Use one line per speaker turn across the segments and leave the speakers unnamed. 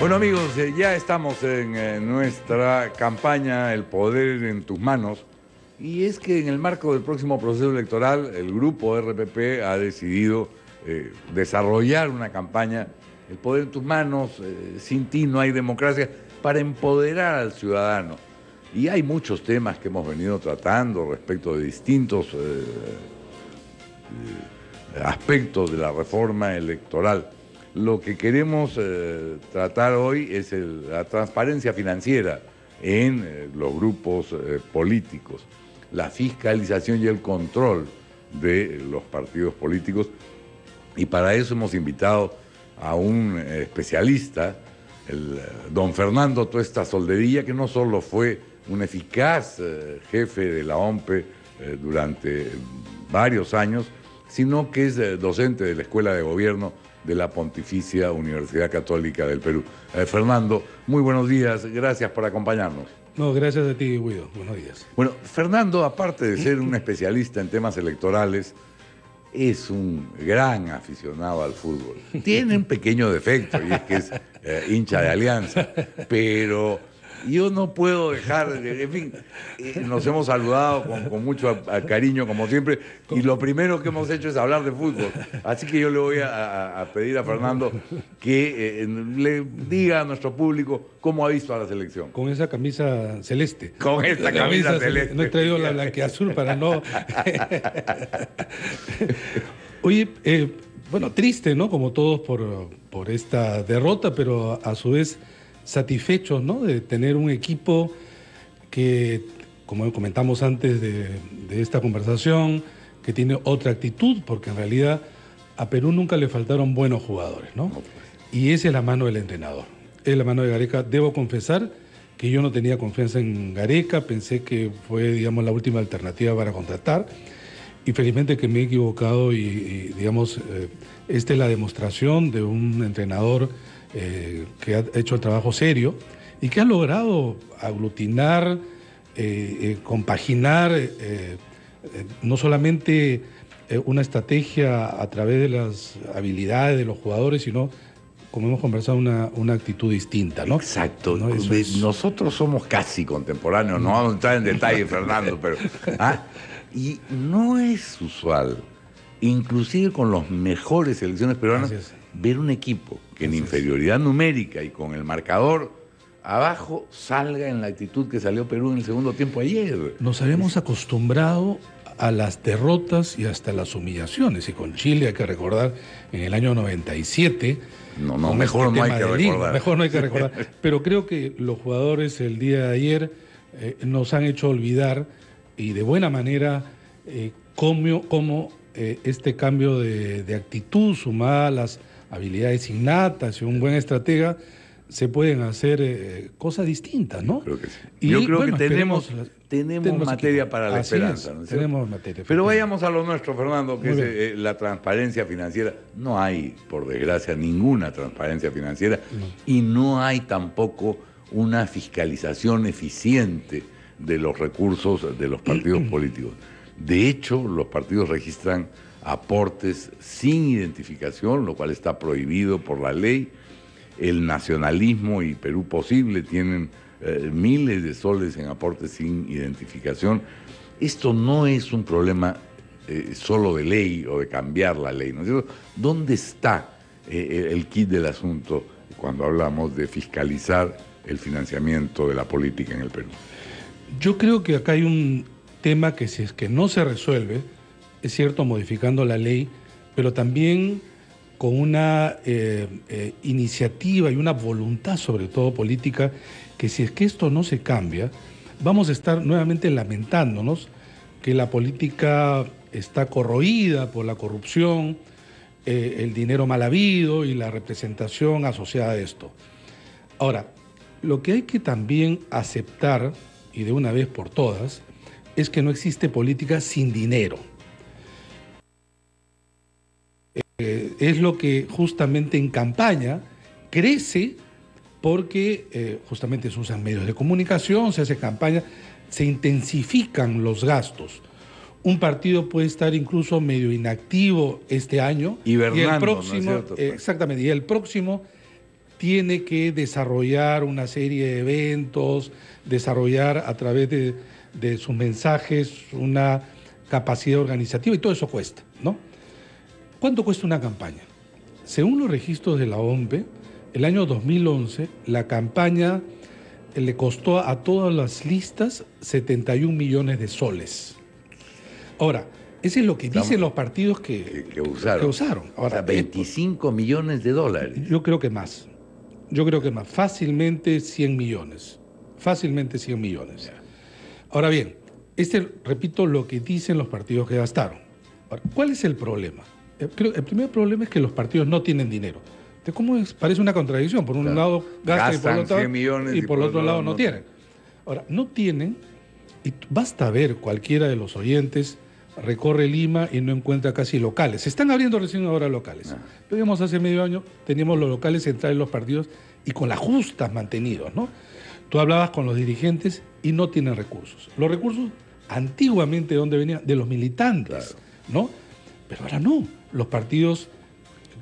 Bueno amigos, ya estamos en nuestra campaña El Poder en tus Manos, y es que en el marco del próximo proceso electoral el grupo RPP ha decidido desarrollar una campaña El Poder en tus Manos, sin ti no hay democracia, para empoderar al ciudadano. Y hay muchos temas que hemos venido tratando respecto de distintos aspectos de la reforma electoral. Lo que queremos tratar hoy es la transparencia financiera en los grupos políticos, la fiscalización y el control de los partidos políticos. Y para eso hemos invitado a un especialista, el don Fernando Tuesta Solderilla, que no solo fue un eficaz jefe de la OMPE durante varios años, sino que es docente de la Escuela de Gobierno de la Pontificia Universidad Católica del Perú. Fernando, muy buenos días, gracias por acompañarnos.
No, gracias a ti, Guido, buenos días.
Bueno, Fernando, aparte de ser un especialista en temas electorales, es un gran aficionado al fútbol. Tiene un pequeño defecto, y es que es hincha de Alianza, pero yo no puedo dejar, en fin, nos hemos saludado con mucho cariño, como siempre, y lo primero que hemos hecho es hablar de fútbol. Así que yo le voy a pedir a Fernando que le diga a nuestro público cómo ha visto a la selección.
Con esa camisa celeste.
Con esta camisa celeste.
No he traído la blanquiazul para no... Oye, bueno, triste, ¿no? Como todos por esta derrota, pero a su vez satisfechos, ¿no? De tener un equipo que, como comentamos antes de esta conversación, que tiene otra actitud, porque en realidad a Perú nunca le faltaron buenos jugadores, ¿no? Y esa es la mano del entrenador, es la mano de Gareca. Debo confesar que yo no tenía confianza en Gareca, pensé que fue, digamos, la última alternativa para contratar, y felizmente que me he equivocado y digamos, esta es la demostración de un entrenador que ha hecho el trabajo serio y que ha logrado aglutinar, compaginar no solamente una estrategia a través de las habilidades de los jugadores, sino, como hemos conversado, una actitud distinta, ¿no?
Exacto.
¿No?
Nosotros somos casi contemporáneos, no vamos a entrar en detalle, Fernando, pero... y no es usual, inclusive con las mejores selecciones peruanas, ver un equipo que en inferioridad numérica y con el marcador abajo salga en la actitud que salió Perú en el segundo tiempo ayer.
Nos habíamos acostumbrado a las derrotas y hasta las humillaciones, y con Chile hay que recordar en el año 97...
mejor no hay que recordar.
Mejor no hay que recordar. Pero creo que los jugadores el día de ayer nos han hecho olvidar, y de buena manera, cómo este cambio de actitud, sumada a las habilidades innatas y un buen estratega, se pueden hacer cosas distintas, ¿no?
Creo que sí. Yo creo que tenemos materia para la esperanza. ¿No es cierto?
Tenemos materia.
Pero vayamos a lo nuestro, Fernando, que es la transparencia financiera. No hay, por desgracia, ninguna transparencia financiera, y no hay tampoco una fiscalización eficiente de los recursos de los partidos políticos. De hecho, los partidos registran aportes sin identificación, lo cual está prohibido por la ley. El nacionalismo y Perú Posible tienen miles de soles en aportes sin identificación. Esto no es un problema solo de ley o de cambiar la ley, ¿no es cierto? ¿Dónde está el quid del asunto cuando hablamos de fiscalizar el financiamiento de la política en el Perú?
Yo creo que acá hay un tema que, si es que no se resuelve, es cierto, modificando la ley, pero también con una iniciativa y una voluntad, sobre todo política, que si es que esto no se cambia, vamos a estar nuevamente lamentándonos que la política está corroída por la corrupción, el dinero mal habido y la representación asociada a esto. Ahora, lo que hay que también aceptar, y de una vez por todas, es que no existe política sin dinero. Es lo que justamente en campaña crece, porque justamente se usan medios de comunicación, se hace campaña, se intensifican los gastos. Un partido puede estar incluso medio inactivo este año,
hibernando,
y el próximo,
¿no es cierto?
exactamente, y el próximo tiene que desarrollar una serie de eventos, desarrollar a través de sus mensajes una capacidad organizativa y todo eso cuesta, ¿no? ¿Cuánto cuesta una campaña? Según los registros de la OMPE, el año 2011 la campaña le costó a todas las listas 71 millones de soles. Ahora, eso es lo que dicen los partidos que usaron. Ahora,
o sea, 25 millones de dólares.
Yo creo que más. Fácilmente 100 millones. Fácilmente 100 millones. Ahora bien, repito lo que dicen los partidos que gastaron. Ahora, ¿cuál es el problema? El primer problema es que los partidos no tienen dinero. Entonces, ¿cómo es? Parece una contradicción. Por un lado gastan y por el otro lado no tienen. Ahora, no tienen, y basta ver cualquiera de los oyentes recorre Lima y no encuentra casi locales. Se están abriendo recién ahora locales. Pero digamos, hace medio año teníamos los locales centrales de los partidos y con las justas mantenidos, ¿no? Tú hablabas con los dirigentes y no tienen recursos. Los recursos antiguamente, ¿de dónde venían? De los militantes, ¿no? Pero ahora no. Los partidos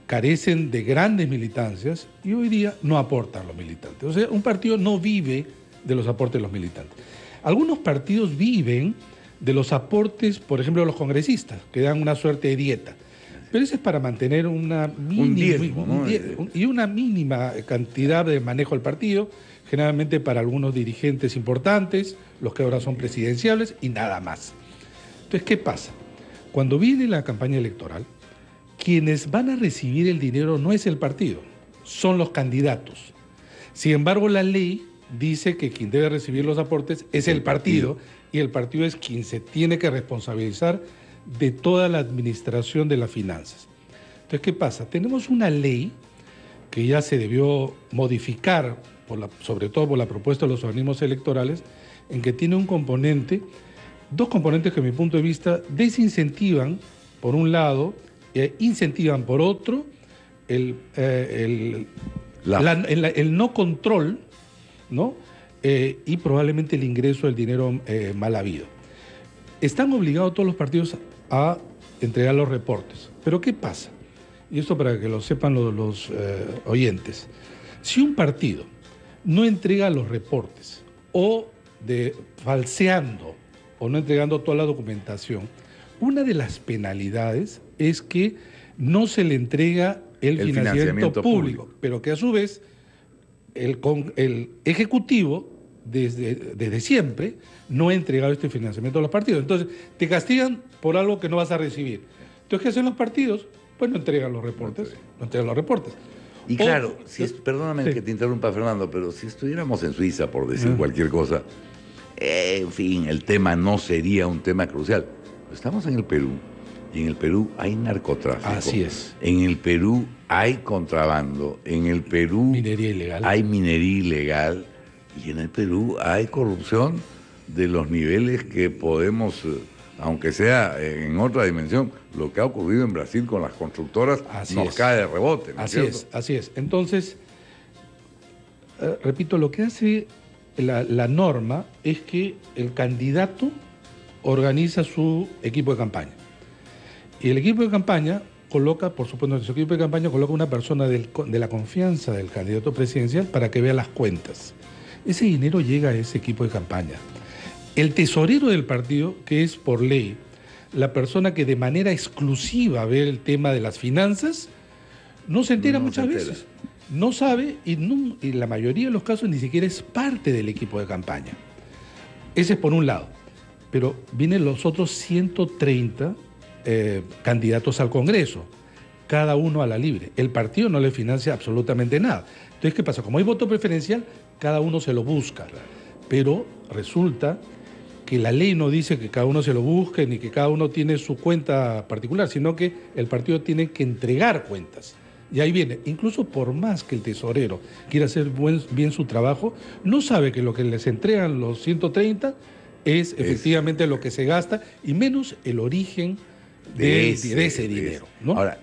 carecen de grandes militancias y hoy día no aportan los militantes. O sea, un partido no vive de los aportes de los militantes. Algunos partidos viven de los aportes, por ejemplo, de los congresistas, que dan una suerte de dieta. Pero eso es para mantener una mínima cantidad de manejo del partido, generalmente para algunos dirigentes importantes, los que ahora son presidenciables, y nada más. Entonces, ¿qué pasa? Cuando viene la campaña electoral, quienes van a recibir el dinero no es el partido, son los candidatos. Sin embargo, la ley dice que quien debe recibir los aportes es el partido, y el partido es quien se tiene que responsabilizar de toda la administración de las finanzas. Entonces, ¿qué pasa? Tenemos una ley que ya se debió modificar, sobre todo por la propuesta de los organismos electorales, en que tiene dos componentes que, a mi punto de vista, desincentivan, por un lado, incentivan, por otro, el no control, ¿no? Y probablemente el ingreso del dinero mal habido. Están obligados todos los partidos a entregar los reportes. Pero ¿qué pasa? Y esto para que lo sepan los oyentes. Si un partido no entrega los reportes o falseando o no entregando toda la documentación, una de las penalidades es que no se le entrega el financiamiento público, pero que a su vez el Ejecutivo desde siempre no ha entregado este financiamiento a los partidos. Entonces, te castigan por algo que no vas a recibir. Entonces, ¿qué hacen los partidos? Pues no entregan los reportes.
Y claro, perdóname que te interrumpa, Fernando, pero si estuviéramos en Suiza, por decir cualquier cosa, en fin, el tema no sería un tema crucial. Estamos en el Perú, y en el Perú hay narcotráfico.
Así es.
En el Perú hay contrabando, en el Perú hay minería ilegal, y en el Perú hay corrupción de los niveles que podemos, aunque sea en otra dimensión, lo que ha ocurrido en Brasil con las constructoras cae de rebote, ¿no es cierto?
Así es. Entonces, repito, lo que hace la norma es que el candidato organiza su equipo de campaña. Y el equipo de campaña coloca, por supuesto, en su equipo de campaña coloca una persona de la confianza del candidato presidencial para que vea las cuentas. Ese dinero llega a ese equipo de campaña. El tesorero del partido, que es por ley la persona que de manera exclusiva ve el tema de las finanzas, no se entera muchas veces. No sabe y en la mayoría de los casos ni siquiera es parte del equipo de campaña. Ese es por un lado. Pero vienen los otros 130 candidatos al Congreso, cada uno a la libre. El partido no le financia absolutamente nada. Entonces, ¿qué pasa? Como hay voto preferencial, cada uno se lo busca. Pero resulta que la ley no dice que cada uno se lo busque ni que cada uno tiene su cuenta particular, sino que el partido tiene que entregar cuentas. Y ahí viene, incluso por más que el tesorero quiera hacer bien su trabajo, no sabe que lo que les entregan los 130 es efectivamente lo que se gasta y menos el origen de ese dinero, ¿no?
Ahora,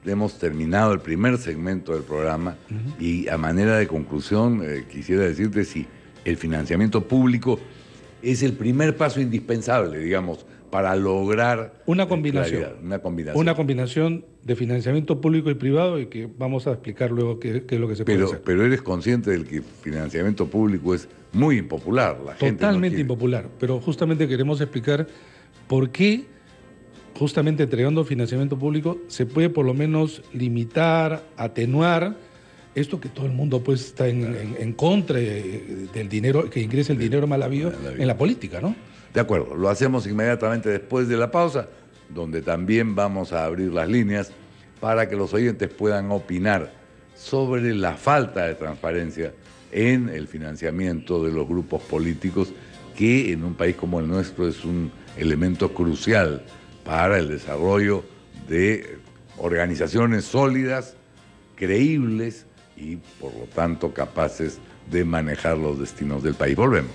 hemos terminado el primer segmento del programa y a manera de conclusión quisiera decirte si el financiamiento público es el primer paso indispensable, digamos, para lograr
una combinación.
claridad, una combinación.
Una combinación de financiamiento público y privado, y que vamos a explicar luego qué es lo que se puede hacer.
Pero eres consciente del que el financiamiento público es muy impopular. La gente
Totalmente
no
impopular, pero justamente queremos explicar por qué, justamente entregando financiamiento público, se puede por lo menos limitar, atenuar esto que todo el mundo pues está en contra del dinero, que ingrese el dinero mal habido en la política, ¿no?
De acuerdo, lo hacemos inmediatamente después de la pausa, donde también vamos a abrir las líneas para que los oyentes puedan opinar sobre la falta de transparencia en el financiamiento de los grupos políticos, que en un país como el nuestro es un elemento crucial para el desarrollo de organizaciones sólidas, creíbles y por lo tanto capaces de manejar los destinos del país. Volvemos.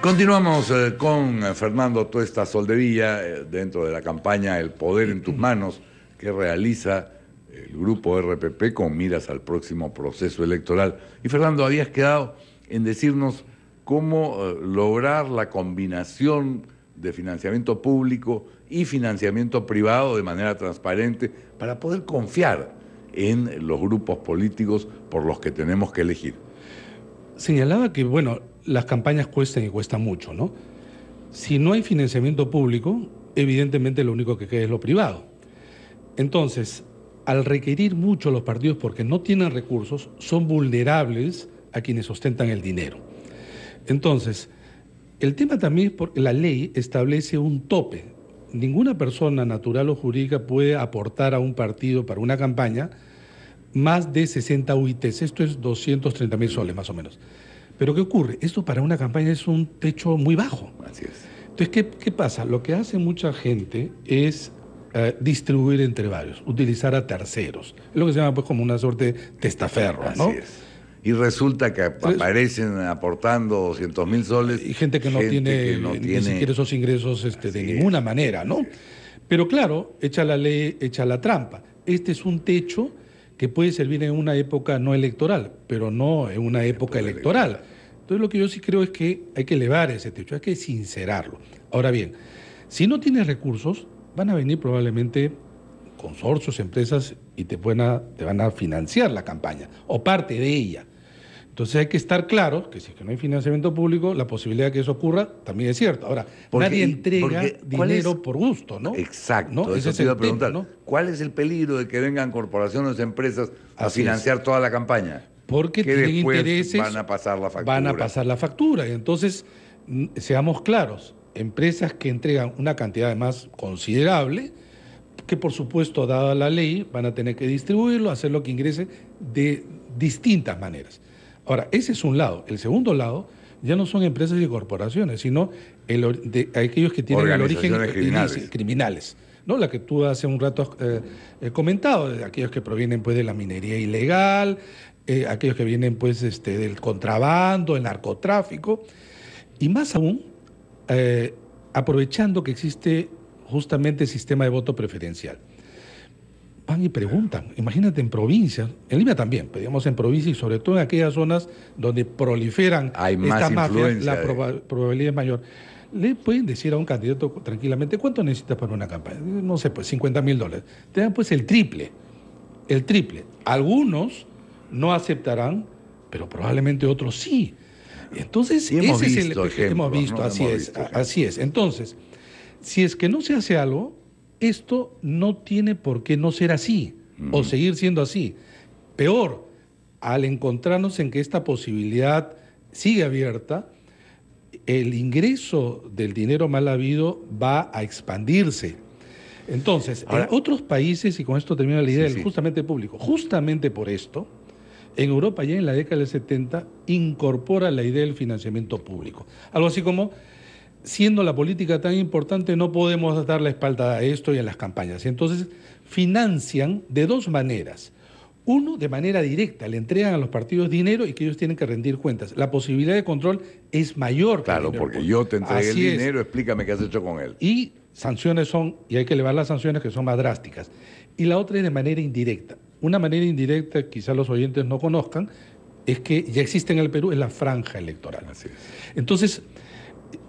Continuamos con Fernando Tuesta Soldevilla dentro de la campaña El Poder en tus Manos, que realiza el grupo RPP con miras al próximo proceso electoral. Y Fernando, habías quedado en decirnos cómo lograr la combinación de financiamiento público y financiamiento privado de manera transparente para poder confiar en los grupos políticos por los que tenemos que elegir.
Señalaba que, bueno, las campañas cuestan y cuestan mucho, ¿no? Si no hay financiamiento público, evidentemente lo único que queda es lo privado. Entonces, al requerir mucho los partidos porque no tienen recursos, son vulnerables a quienes ostentan el dinero. Entonces, el tema también es porque la ley establece un tope. Ninguna persona natural o jurídica puede aportar a un partido para una campaña más de 60 UITs. Esto es 230.000 soles más o menos. Pero ¿qué ocurre? Esto para una campaña es un techo muy bajo.
Así es.
Entonces, ¿qué pasa? Lo que hace mucha gente es distribuir entre varios, utilizar a terceros. Es lo que se llama pues como una suerte de testaferro, ¿no?
Así es. Y resulta que aparecen aportando 200.000 soles.
Y gente que no tiene ni siquiera esos ingresos de ninguna manera, ¿no? Pero claro, echa la ley, echa la trampa. Este es un techo que puede servir en una época no electoral, pero no en una época electoral. Entonces lo que yo sí creo es que hay que elevar ese techo, hay que sincerarlo. Ahora bien, si no tienes recursos, van a venir probablemente consorcios, empresas, y te van a financiar la campaña, o parte de ella. Entonces hay que estar claros que si es que no hay financiamiento público, la posibilidad de que eso ocurra también es cierta. Ahora, nadie entrega dinero por gusto, ¿no?
Exacto,
¿no?
Eso te iba a preguntar. ¿No? ¿Cuál es el peligro de que vengan corporaciones, empresas a financiar toda la campaña?
Porque tienen intereses,
van a pasar la factura.
Van a pasar la factura. Y entonces, seamos claros, empresas que entregan una cantidad además considerable, que por supuesto, dada la ley, van a tener que distribuirlo, hacer lo que ingrese de distintas maneras. Ahora, ese es un lado. El segundo lado ya no son empresas y corporaciones, sino aquellos que tienen el origen criminales, ¿no? La que tú hace un rato has comentado, de aquellos que provienen pues de la minería ilegal, aquellos que vienen pues del contrabando, el narcotráfico, y más aún aprovechando que existe justamente el sistema de voto preferencial. Van y preguntan, imagínate en provincias, en Lima también, pero digamos en provincias y sobre todo en aquellas zonas donde proliferan estas mafias, la probabilidad es mayor. Le pueden decir a un candidato tranquilamente, ¿cuánto necesitas para una campaña? No sé, pues $50.000. Te dan pues el triple. Algunos no aceptarán, pero probablemente otros sí. Entonces,
hemos visto,
así es. Entonces, si es que no se hace algo, esto no tiene por qué no ser así o seguir siendo así. Peor, al encontrarnos en que esta posibilidad sigue abierta, el ingreso del dinero mal habido va a expandirse. Entonces, ahora, en otros países, y con esto termina la idea del justamente público, justamente por esto, en Europa ya en la década del 70 incorpora la idea del financiamiento público. Algo así como, siendo la política tan importante, no podemos dar la espalda a esto y a las campañas. Y entonces financian de dos maneras. Uno, de manera directa, le entregan a los partidos dinero y que ellos tienen que rendir cuentas. La posibilidad de control es mayor.
Claro, porque yo te entregué el dinero, explícame qué has hecho con él.
Y sanciones y hay que elevar las sanciones que son más drásticas. Y la otra es de manera indirecta. Una manera indirecta, quizás los oyentes no conozcan, es que ya existe en el Perú, es la franja electoral.
Así es.
Entonces,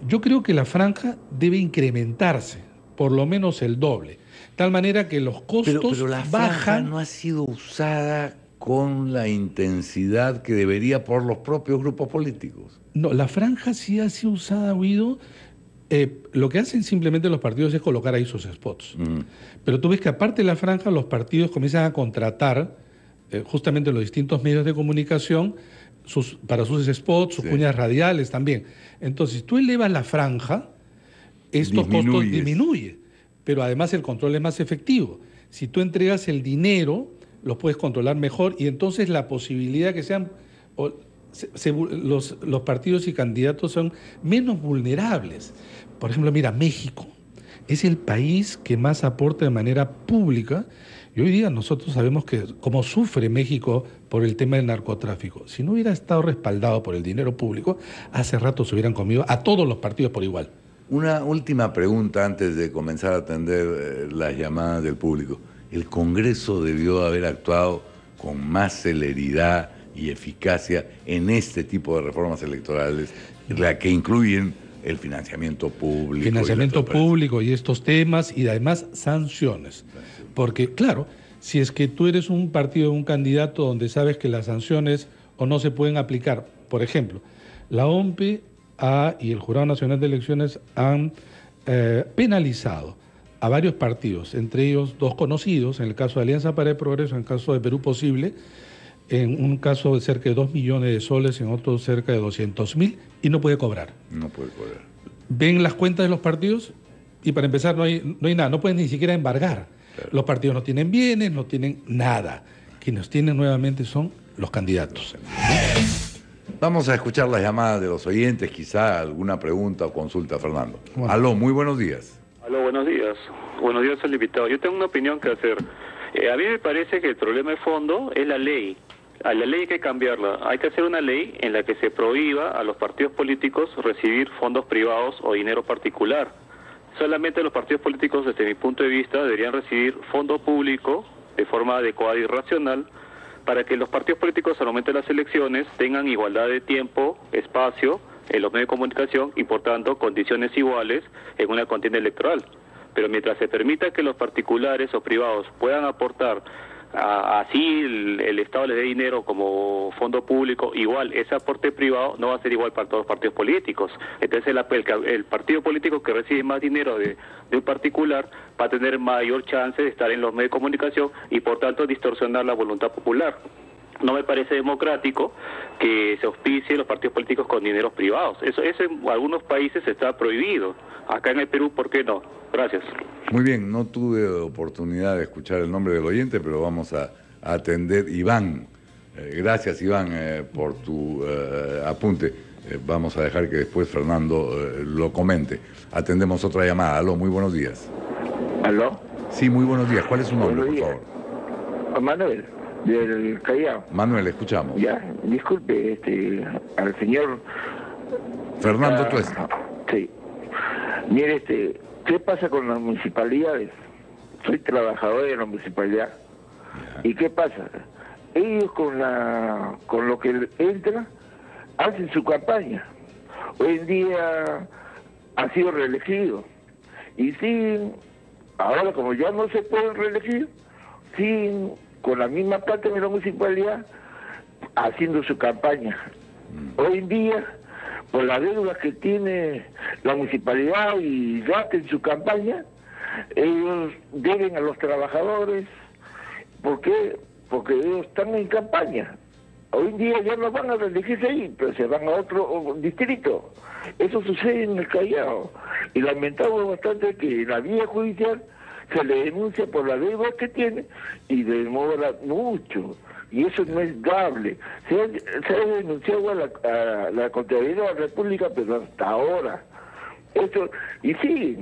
Yo creo que la franja debe incrementarse, por lo menos el doble, de tal manera que los costos
pero la franja
bajan.
no ha sido usada con la intensidad que debería por los propios grupos políticos.
No, la franja sí ha sido usada, Guido. Lo que hacen simplemente los partidos es colocar ahí sus spots. Pero tú ves que aparte de la franja, los partidos comienzan a contratar justamente los distintos medios de comunicación para sus spots, sus cuñas radiales también. Entonces, si tú elevas la franja, estos costos disminuyen, pero además el control es más efectivo. Si tú entregas el dinero, los puedes controlar mejor y entonces la posibilidad que sean... los partidos y candidatos son menos vulnerables. Por ejemplo, mira, México es el país que más aporta de manera pública y hoy día nosotros sabemos que cómo sufre México por el tema del narcotráfico. Si no hubiera estado respaldado por el dinero público, hace rato se hubieran comido a todos los partidos por igual.
Una última pregunta antes de comenzar a atender las llamadas del público. ¿El Congreso debió haber actuado con más celeridad y eficacia en este tipo de reformas electorales, la que incluyen el financiamiento público?
Financiamiento público y estos temas y además sanciones. Porque, claro, si es que tú eres un partido, un candidato donde sabes que las sanciones o no se pueden aplicar, por ejemplo, la OMPE y el Jurado Nacional de Elecciones han penalizado a varios partidos, entre ellos dos conocidos, en el caso de Alianza para el Progreso, en el caso de Perú Posible, en un caso de cerca de 2 millones de soles, en otro cerca de 200.000, y no puede cobrar.
No puede cobrar.
Ven las cuentas de los partidos y para empezar no hay nada, no pueden ni siquiera embargar. Claro. Los partidos no tienen bienes, no tienen nada. Quienes tienen nuevamente son los candidatos.
Vamos a escuchar las llamadas de los oyentes, quizá alguna pregunta o consulta, Fernando. Bueno. Aló, muy buenos días.
Aló, buenos días. Buenos días al invitado. Yo tengo una opinión que hacer. A mí me parece que el problema de fondo es la ley. A la ley hay que cambiarla. Hay que hacer una ley en la que se prohíba a los partidos políticos recibir fondos privados o dinero particular. Solamente los partidos políticos, desde mi punto de vista, deberían recibir fondo público de forma adecuada y racional para que los partidos políticos al momento de las elecciones tengan igualdad de tiempo, espacio en los medios de comunicación y, por tanto, condiciones iguales en una contienda electoral. Pero mientras se permita que los particulares o privados puedan aportar así el Estado les dé dinero como fondo público, igual ese aporte privado no va a ser igual para todos los partidos políticos. Entonces el partido político que recibe más dinero de un particular va a tener mayor chance de estar en los medios de comunicación y por tanto distorsionar la voluntad popular. No me parece democrático que se auspicie los partidos políticos con dineros privados. Eso en algunos países está prohibido. Acá en el Perú, ¿por qué no? Gracias.
Muy bien, no tuve oportunidad de escuchar el nombre del oyente, pero vamos a atender. Iván, gracias Iván por tu apunte. Vamos a dejar que después Fernando lo comente. Atendemos otra llamada. Aló, muy buenos días.
¿Aló?
Sí, muy buenos días. ¿Cuál es su nombre, por favor?
Manuel, del Callao.
Manuel, escuchamos.
Ya, disculpe, al señor...
Fernando Tuesta.
Sí. Mire, ¿qué pasa con las municipalidades? Soy trabajador de la municipalidad. Ya. ¿Y qué pasa? Ellos con lo que entra, hacen su campaña. Hoy en día ha sido reelegido. Y siguen, ahora como ya no se pueden reelegir, siguen con la misma plata de la municipalidad haciendo su campaña. Hoy en día, por las deudas que tiene la municipalidad y gasta en su campaña, ellos deben a los trabajadores. ¿Por qué? Porque ellos están en campaña. Hoy en día ya no van a reelegirse ahí, pero se van a otro distrito. Eso sucede en el Callao. Y lamentamos bastante que en la vía judicial se le denuncia por la deuda que tiene y demora mucho. Y eso no es dable. Se ha denunciado a la Contraloría de la República, pero hasta ahora. Eso, y sí,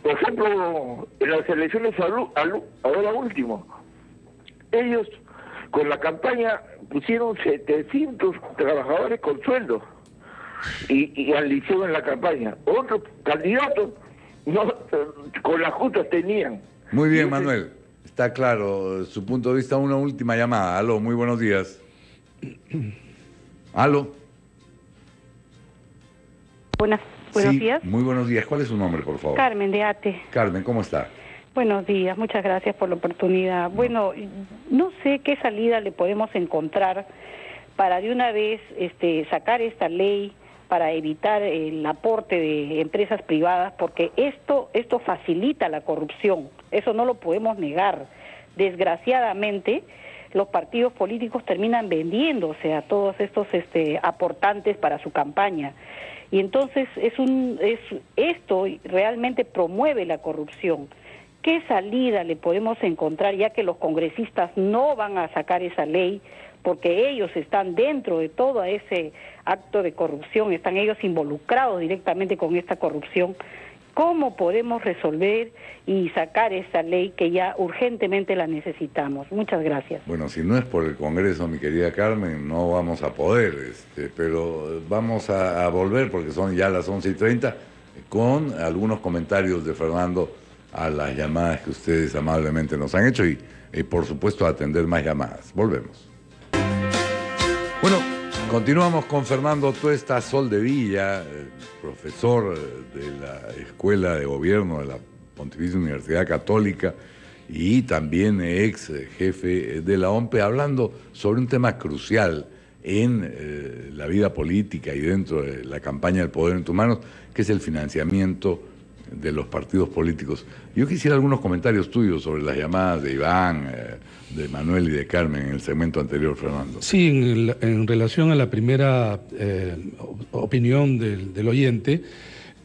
por ejemplo, en las elecciones ahora último, ellos con la campaña pusieron 700 trabajadores con sueldo y al liceo en la campaña. Otros candidatos no, con las justas tenían.
Muy bien, Manuel. Está claro su punto de vista. Una última llamada. Aló, muy buenos días. Aló.
Buenas Buenos
Sí,
días.
muy buenos días. ¿Cuál es su nombre, por favor?
Carmen de ATE.
Carmen, ¿cómo está?
Buenos días, muchas gracias por la oportunidad. Bueno, no sé qué salida le podemos encontrar para de una vez sacar esta ley para evitar el aporte de empresas privadas, porque esto facilita la corrupción, eso no lo podemos negar. Desgraciadamente, los partidos políticos terminan vendiéndose a todos estos aportantes para su campaña. Y entonces esto realmente promueve la corrupción. ¿Qué salida le podemos encontrar, ya que los congresistas no van a sacar esa ley, porque ellos están dentro de todo ese acto de corrupción, están ellos involucrados directamente con esta corrupción? ¿Cómo podemos resolver y sacar esta ley que ya urgentemente la necesitamos? Muchas gracias.
Bueno, si no es por el Congreso, mi querida Carmen, no vamos a poder, pero vamos a volver, porque son ya las 11:30, con algunos comentarios de Fernando a las llamadas que ustedes amablemente nos han hecho y por supuesto, a atender más llamadas. Volvemos. Bueno, continuamos con Fernando Tuesta Soldevilla, profesor de la Escuela de Gobierno de la Pontificia Universidad Católica y también ex jefe de la OMPE, hablando sobre un tema crucial en la vida política y dentro de la campaña del poder en tus manos, que es el financiamiento de los partidos políticos. Yo quisiera algunos comentarios tuyos sobre las llamadas de Iván, de Manuel y de Carmen en el segmento anterior, Fernando.
Sí, en relación a la primera opinión del oyente,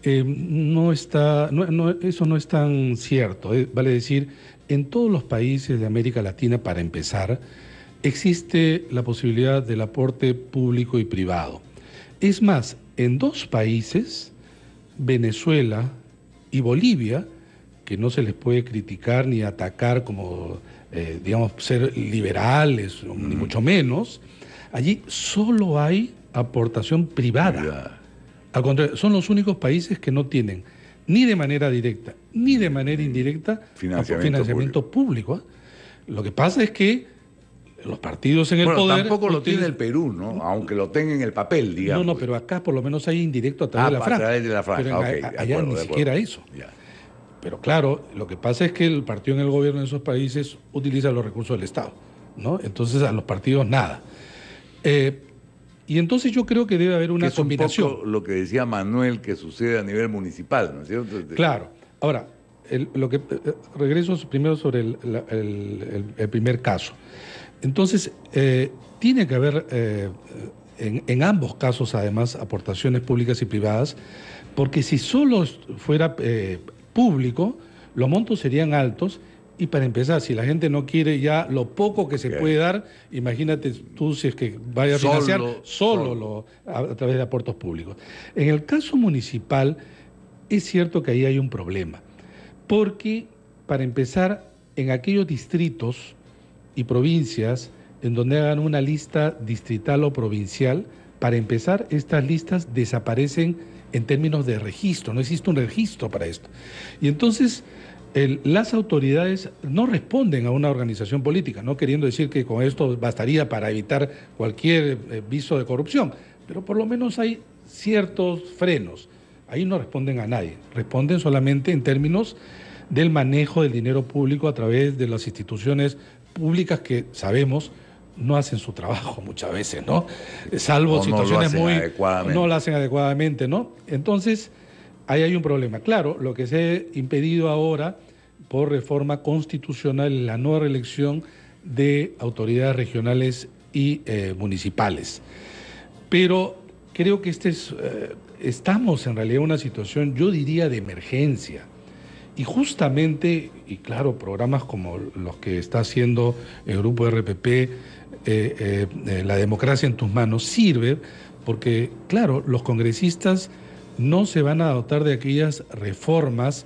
eso no es tan cierto. Vale decir, en todos los países de América Latina, para empezar, existe la posibilidad del aporte público y privado. Es más, en dos países, Venezuela y Bolivia, que no se les puede criticar ni atacar como, digamos, ser liberales, ni mucho menos, allí solo hay aportación privada. Al contrario, son los únicos países que no tienen ni de manera directa ni de manera indirecta financiamiento público. Lo que pasa es que los partidos en el poder...
Tampoco lo tiene el Perú, ¿no? Aunque lo tenga en el papel, digamos.
No, pero acá por lo menos hay indirecto a través de la franja.
A través de la franja,
pero allá ni siquiera eso.
Ya.
Pero claro, lo que pasa es que el partido en el gobierno de esos países utiliza los recursos del Estado, ¿no? Entonces a los partidos nada. Y entonces yo creo que debe haber una combinación.
Un poco lo que decía Manuel, que sucede a nivel municipal, ¿no es cierto?
Claro. Ahora, regreso primero sobre el primer caso. Entonces, tiene que haber en ambos casos, además, aportaciones públicas y privadas, porque si solo fuera público, los montos serían altos. Y para empezar, si la gente no quiere ya lo poco que se puede dar, imagínate tú si es que vaya a financiar solo a través de aportes públicos. En el caso municipal, es cierto que ahí hay un problema, porque para empezar, en aquellos distritos y provincias en donde hagan una lista distrital o provincial, para empezar, estas listas desaparecen en términos de registro, no existe un registro para esto. Y entonces las autoridades no responden a una organización política, no queriendo decir que con esto bastaría para evitar cualquier viso de corrupción, pero por lo menos hay ciertos frenos. Ahí no responden a nadie, responden solamente en términos del manejo del dinero público a través de las instituciones públicas que sabemos no hacen su trabajo muchas veces, ¿no? Salvo situaciones no lo hacen adecuadamente, ¿no? Entonces, ahí hay un problema. Claro, lo que se ha impedido ahora por reforma constitucional es la no reelección de autoridades regionales y municipales. Pero creo que estamos en realidad en una situación, yo diría, de emergencia. Y justamente, y claro, programas como los que está haciendo el Grupo RPP, La Democracia en tus Manos, sirve porque, claro, los congresistas no se van a dotar de aquellas reformas,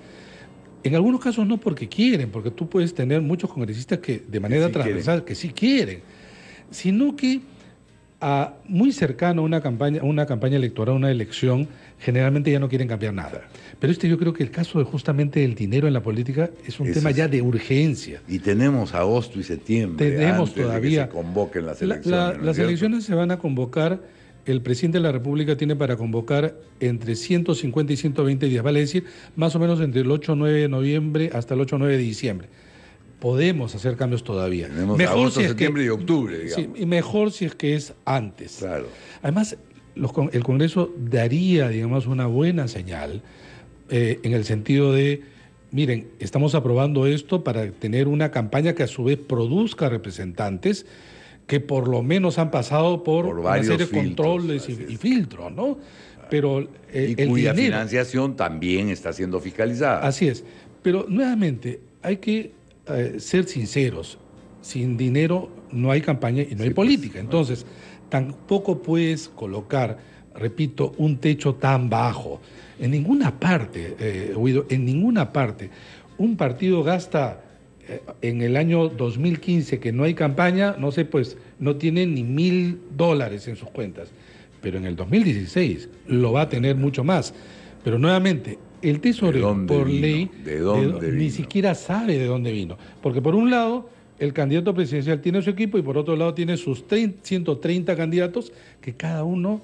en algunos casos no porque quieren, porque tú puedes tener muchos congresistas que de manera transversal que sí quieren, sino que muy cercano a una campaña electoral, una elección, generalmente ya no quieren cambiar nada. Pero yo creo que el caso de justamente del dinero en la política es un tema ya de urgencia.
Y tenemos agosto y septiembre.
Tenemos
antes
todavía.
de que se convoquen las elecciones.
Las elecciones se van a convocar el presidente de la República tiene para convocar entre 150 y 120 días, vale decir, más o menos entre el 8 o 9 de noviembre hasta el 8 o 9 de diciembre. Podemos hacer cambios todavía.
Tenemos
mejor
agosto,
si es
septiembre y octubre, digamos.
Sí, y mejor si es que es antes.
Claro.
Además, el Congreso daría, digamos, una buena señal en el sentido de, miren, estamos aprobando esto para tener una campaña que a su vez produzca representantes que por lo menos han pasado por una serie de controles y filtros, ¿no? Pero
y cuya financiación también está siendo fiscalizada.
Así es. Pero nuevamente, hay que ser sinceros. Sin dinero no hay campaña y no hay política.
Pues,
Entonces, tampoco puedes colocar, repito, un techo tan bajo. En ninguna parte, Guido, en ninguna parte. Un partido gasta en el año 2015, que no hay campaña, no sé, pues no tiene ni $1.000 en sus cuentas. Pero en el 2016 lo va a tener mucho más. Pero nuevamente, el tesorero, por ley, ni siquiera sabe de dónde vino. Porque por un lado, el candidato presidencial tiene su equipo y por otro lado tiene sus 130 candidatos que cada uno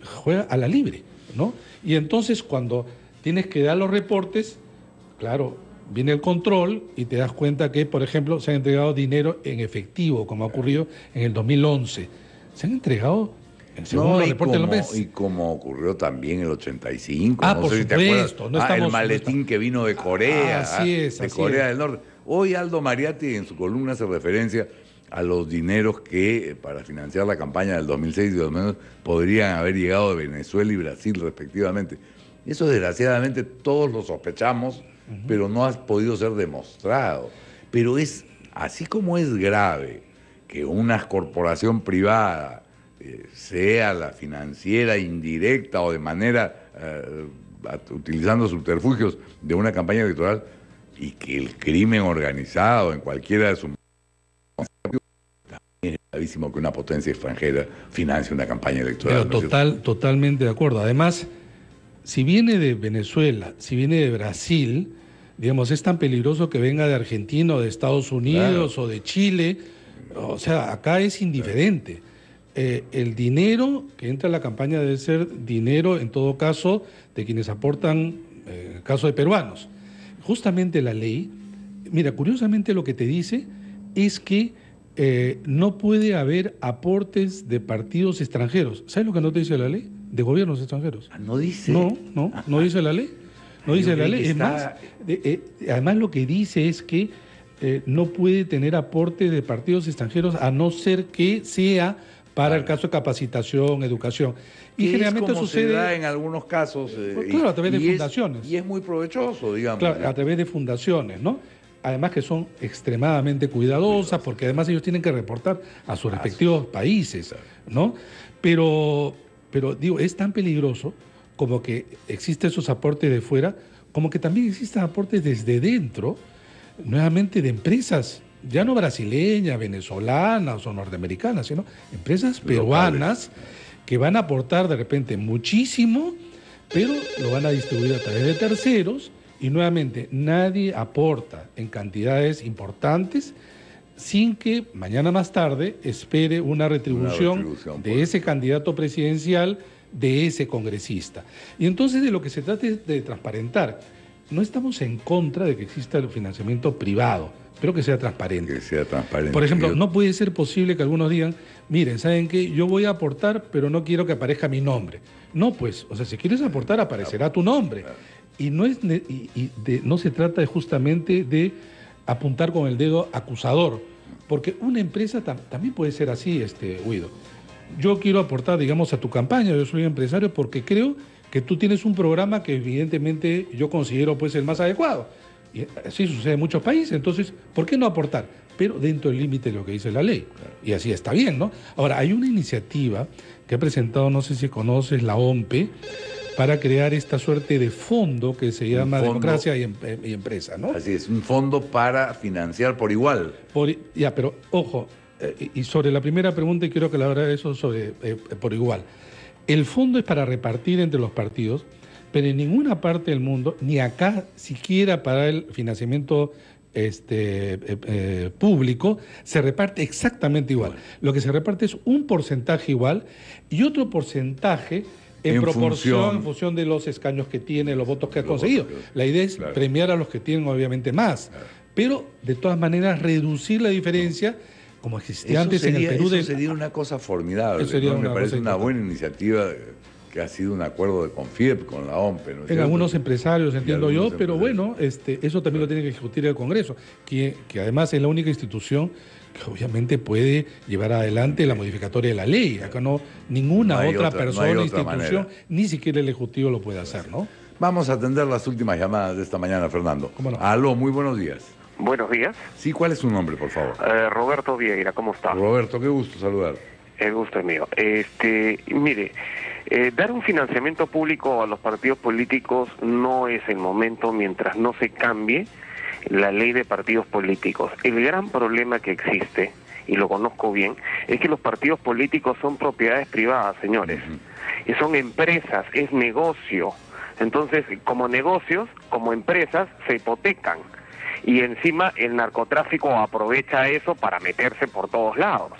juega a la libre, ¿no? Y entonces cuando tienes que dar los reportes, claro, viene el control y te das cuenta que, por ejemplo, se han entregado dinero en efectivo, como ha ocurrido en el 2011. Se han entregado, según los reportes de los meses.
Y como ocurrió también en el 85.
Por supuesto.
El maletín que vino de Corea, de Corea del Norte. Hoy Aldo Mariatti en su columna hace referencia a los dineros que para financiar la campaña del 2006 y 2009 podrían haber llegado de Venezuela y Brasil respectivamente. Eso desgraciadamente todos lo sospechamos, pero no ha podido ser demostrado. Pero es, así como es grave que una corporación privada sea la financiera indirecta o de manera, utilizando subterfugios de una campaña electoral, y que el crimen organizado en cualquiera de sus... También es gravísimo que una potencia extranjera financie una campaña electoral.
Pero totalmente de acuerdo. Además, si viene de Venezuela, si viene de Brasil, digamos, es tan peligroso que venga de Argentina o de Estados Unidos o de Chile. O sea, acá es indiferente. El dinero que entra a la campaña debe ser dinero, en todo caso, de quienes aportan, en el caso de peruanos. Justamente la ley, mira, curiosamente lo que te dice es que no puede haber aportes de partidos extranjeros. ¿Sabes lo que no te dice la ley? De gobiernos extranjeros.
¿No dice?
No dice la ley. No dice la ley. Es más, además lo que dice es que no puede tener aporte de partidos extranjeros a no ser que sea para el caso de capacitación, educación. Y generalmente
es como
sucede...
se da en algunos casos.
Claro, a través de fundaciones.
Y es muy provechoso, digamos.
Claro, a través de fundaciones, ¿no? Además que son extremadamente cuidadosas, porque además ellos tienen que reportar a sus respectivos países, ¿no? Pero digo, es tan peligroso como que existen esos aportes de fuera, como que también existen aportes desde dentro, nuevamente de empresas, ya no brasileñas, venezolanas o norteamericanas, sino empresas peruanas que van a aportar de repente muchísimo, pero lo van a distribuir a través de terceros y nuevamente nadie aporta en cantidades importantes sin que mañana más tarde espere una retribución de ese candidato presidencial, de ese congresista. Y entonces de lo que se trata es de transparentar. No estamos en contra de que exista el financiamiento privado, pero que sea transparente.
Que sea transparente.
Por ejemplo, no puede ser posible que algunos digan, miren, ¿saben qué? Yo voy a aportar, pero no quiero que aparezca mi nombre. No, pues, o sea, si quieres aportar, aparecerá tu nombre. Y no se trata justamente de apuntar con el dedo acusador, porque una empresa también puede ser así, Guido. Yo quiero aportar, digamos, a tu campaña, yo soy empresario porque creo que tú tienes un programa que evidentemente yo considero pues el más adecuado. Y así sucede en muchos países, entonces, ¿por qué no aportar? Pero dentro del límite de lo que dice la ley. Y así está bien, ¿no? Ahora, hay una iniciativa que ha presentado, no sé si conoces, la OMPE, para crear esta suerte de fondo que se llama Democracia y Empresa, ¿no?
Así es, un fondo para financiar por igual.
Pero ojo, y sobre la primera pregunta, y quiero que la verdad eso sobre por igual. El fondo es para repartir entre los partidos, pero en ninguna parte del mundo, ni acá siquiera para el financiamiento público, se reparte exactamente igual. Lo que se reparte es un porcentaje igual y otro porcentaje en proporción, en función de los escaños que tiene, los votos que ha conseguido. La idea es premiar a los que tienen obviamente más, pero de todas maneras reducir la diferencia, como existía antes en el Perú.
Eso sería una cosa formidable, ¿no? Me parece una buena iniciativa que ha sido un acuerdo de Confiep con la OMPE, ¿no es
en
cierto?
algunos empresarios, entiendo yo, pero bueno, eso también lo tiene que discutir el Congreso, que además es la única institución que obviamente puede llevar adelante la modificatoria de la ley. Acá ninguna otra persona, institución, ni siquiera el Ejecutivo lo puede hacer, ¿no?
Vamos a atender las últimas llamadas de esta mañana, Fernando.
¿Cómo no?
Aló, muy buenos días.
Buenos días.
Sí, ¿cuál es su nombre, por favor?
Roberto Vieira, ¿cómo está?
Roberto, qué gusto saludar.
El gusto es mío. Mire, dar un financiamiento público a los partidos políticos no es el momento mientras no se cambie la ley de partidos políticos. El gran problema que existe, y lo conozco bien, es que los partidos políticos son propiedades privadas, señores. Y son empresas, es negocio. Entonces, como negocios, como empresas, se hipotecan. Y encima el narcotráfico aprovecha eso para meterse por todos lados.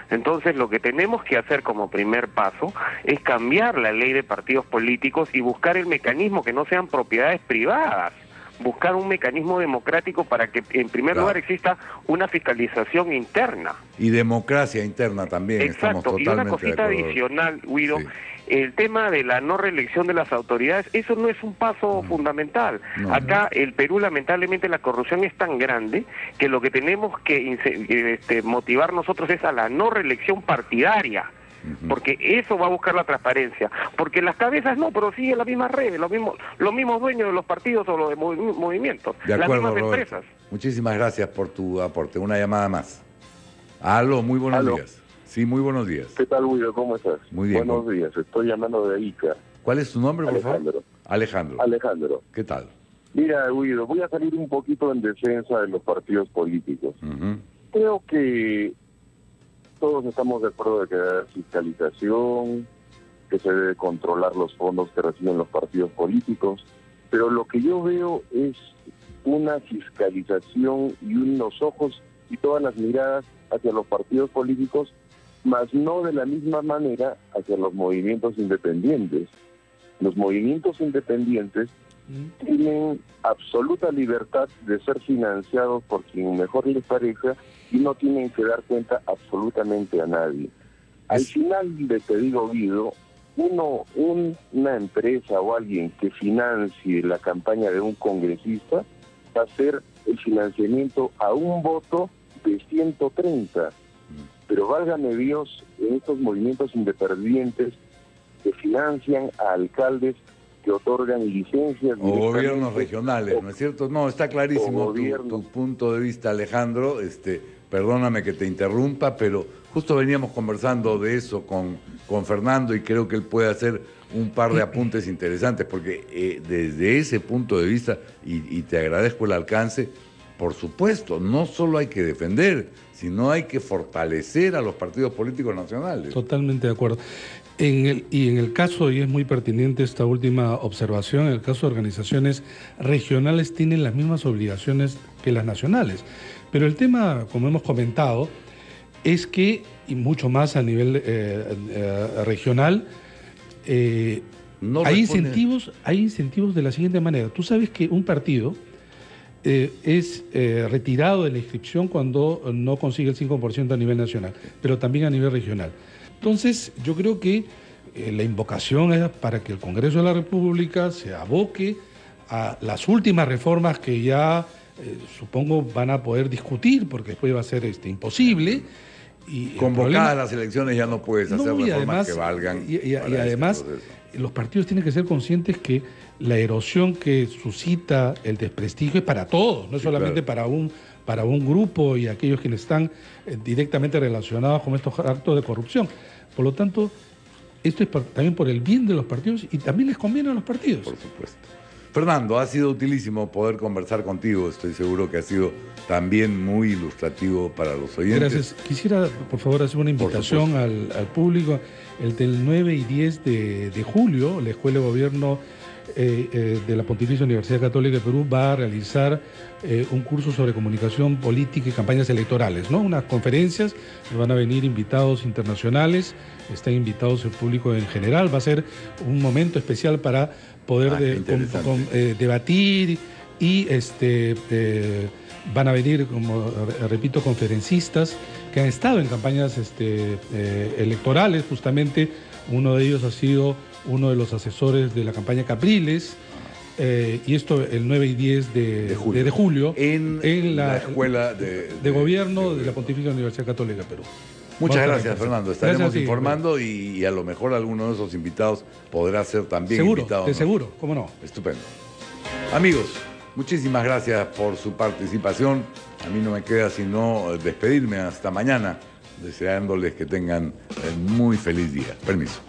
Entonces lo que tenemos que hacer como primer paso es cambiar la ley de partidos políticos y buscar el mecanismo que no sean propiedades privadas. Buscar un mecanismo democrático para que en primer lugar exista una fiscalización interna.
Y democracia interna también.
Exacto, y una cosita adicional, Guido, el tema de la no reelección de las autoridades, eso no es un paso fundamental. Acá el Perú, lamentablemente, la corrupción es tan grande que lo que tenemos que motivar nosotros es a la no reelección partidaria. Porque eso va a buscar la transparencia, porque las cabezas no, pero siguen las mismas redes, los mismos dueños de los partidos o los de movimientos,
de acuerdo,
las mismas empresas.
Muchísimas gracias por tu aporte. Una llamada más. Aló, muy buenos días. Sí, muy buenos días.
¿Qué tal, Guido? ¿Cómo estás?
Muy bien.
Buenos días, estoy llamando de Ica.
¿Cuál es tu nombre, por favor?
Alejandro.
¿Qué tal?
Mira, Guido, voy a salir un poquito en defensa de los partidos políticos. Creo que todos estamos de acuerdo de que debe haber fiscalización, que se debe controlar los fondos que reciben los partidos políticos, pero lo que yo veo es una fiscalización y unos ojos y todas las miradas hacia los partidos políticos, mas no de la misma manera hacia los movimientos independientes. Los movimientos independientes tienen absoluta libertad de ser financiados por quien mejor les parezca y no tienen que dar cuenta absolutamente a nadie. Al final, te digo, Guido, una empresa o alguien que financie la campaña de un congresista va a hacer el financiamiento a un voto de 130. Pero válgame Dios, en estos movimientos independientes que financian a alcaldes que otorgan licencias
o gobiernos regionales, ¿no es cierto? No, está clarísimo tu punto de vista, Alejandro. Perdóname que te interrumpa, pero justo veníamos conversando de eso con Fernando y creo que él puede hacer un par de apuntes interesantes, porque desde ese punto de vista, y te agradezco el alcance, por supuesto, no solo hay que defender, sino hay que fortalecer a los partidos políticos nacionales.
Totalmente de acuerdo. En el caso, y es muy pertinente esta última observación, en el caso de organizaciones regionales tienen las mismas obligaciones que las nacionales. Pero el tema, como hemos comentado, es que, y mucho más a nivel regional, hay incentivos de la siguiente manera. Tú sabes que un partido es retirado de la inscripción cuando no consigue el 5% a nivel nacional, pero también a nivel regional. Entonces, yo creo que la invocación es para que el Congreso de la República se aboque a las últimas reformas que ya supongo van a poder discutir, porque después va a ser imposible. Y
convocadas las elecciones ya no puedes hacer reformas además, que valgan.
Y además, los partidos tienen que ser conscientes que la erosión que suscita el desprestigio es para todos, no es solamente para un grupo y aquellos quienes están directamente relacionados con estos actos de corrupción. Por lo tanto, esto es también por el bien de los partidos y también les conviene a los partidos.
Por supuesto. Fernando, ha sido utilísimo poder conversar contigo. Estoy seguro que ha sido también muy ilustrativo para los oyentes.
Gracias. Quisiera, por favor, hacer una invitación al público. El del 9 y 10 de julio, la Escuela de Gobierno de la Pontificia Universidad Católica de Perú va a realizar un curso sobre comunicación política y campañas electorales, ¿no? Unas conferencias, van a venir invitados internacionales, están invitados el público en general, va a ser un momento especial para poder debatir y van a venir, como repito, conferencistas que han estado en campañas electorales. Justamente uno de ellos ha sido uno de los asesores de la campaña Capriles, y esto el 9 y 10 de julio en la Escuela de Gobierno de la Pontificia Universidad Católica de Perú.
Muchas gracias, Fernando. Estaremos informando y a lo mejor alguno de esos invitados podrá ser también invitado.
De seguro, cómo no.
Estupendo. Amigos, muchísimas gracias por su participación. A mí no me queda sino despedirme hasta mañana, deseándoles que tengan un muy feliz día. Permiso.